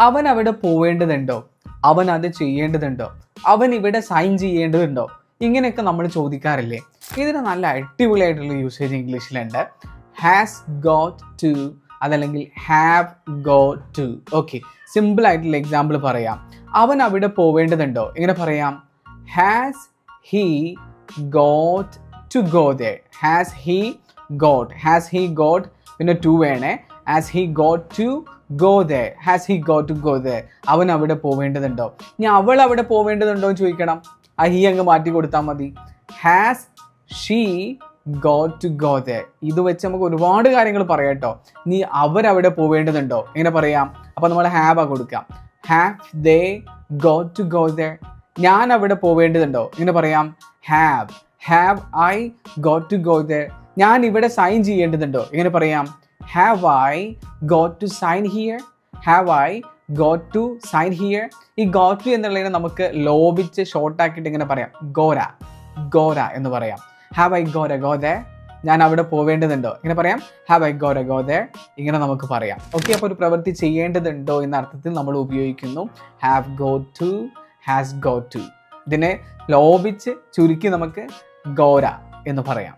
അവൻ അവിടെ പോവേണ്ടതുണ്ടോ, അവൻ അത് ചെയ്യേണ്ടതുണ്ടോ, അവൻ ഇവിടെ സൈൻ ചെയ്യേണ്ടതുണ്ടോ, ഇങ്ങനെയൊക്കെ നമ്മൾ ചോദിക്കാറില്ലേ. ഇതിന് നല്ല അടിപൊളിയായിട്ടുള്ള യൂസേജ് ഇംഗ്ലീഷിലുണ്ട്. ഹാസ് ഗോട്ട് ടു, അതല്ലെങ്കിൽ have got to. Okay, simple ആയിട്ടുള്ള എക്സാമ്പിൾ പറയാം. അവൻ അവിടെ പോവേണ്ടതുണ്ടോ, ഇങ്ങനെ പറയാം, has he got to go there. Has he got പിന്നെ ടു വേണേ. Has he got to go there, has he got to go there. അവൻ അവിടെ പോവേണ്ടതുണ്ടോ. ഇനി അവൾ അവിടെ പോവേണ്ടതുണ്ടോ എന്ന് ചോദിക്കണം, ആ ഹീ അങ്ങ് മാറ്റി കൊടുത്താൽ മതി. Has she got to go there. ഇത് വെച്ച് നമുക്ക് ഒരുപാട് കാര്യങ്ങൾ പറയാം കേട്ടോ. നീ അവരവിടെ പോവേണ്ടതുണ്ടോ, എങ്ങനെ പറയാം. അപ്പോൾ നമ്മൾ ഹാവ് ആ കൊടുക്കാം. Have they got to go there. ഞാൻ അവിടെ പോവേണ്ടതുണ്ടോ, ഇങ്ങനെ പറയാം. Have I got to go there. ഞാൻ ഇവിടെ സൈൻ ചെയ്യേണ്ടതുണ്ടോ, എങ്ങനെ പറയാം. Have I got to sign here. ഈ ഗോട്ട് ടു എന്നുള്ളതിനെ നമുക്ക് ലോപിച്ച് ഷോർട്ടാക്കിയിട്ട് ഇങ്ങനെ പറയാം, ഗോര എന്ന് പറയാം. Have I got go there. ഞാൻ അവിടെ പോവേണ്ടതുണ്ടോ, ഇങ്ങനെ പറയാം. Have I got go there. ഇങ്ങനെ നമുക്ക് പറയാം. ഓക്കെ, അപ്പോൾ ഒരു പ്രവൃത്തി ചെയ്യേണ്ടതുണ്ടോ എന്ന അർത്ഥത്തിൽ നമ്മൾ ഉപയോഗിക്കുന്നു have got to, has got to. ഇതിനെ ലോപിച്ച് ചുരുക്കി നമുക്ക് ഗോര എന്ന് പറയാം.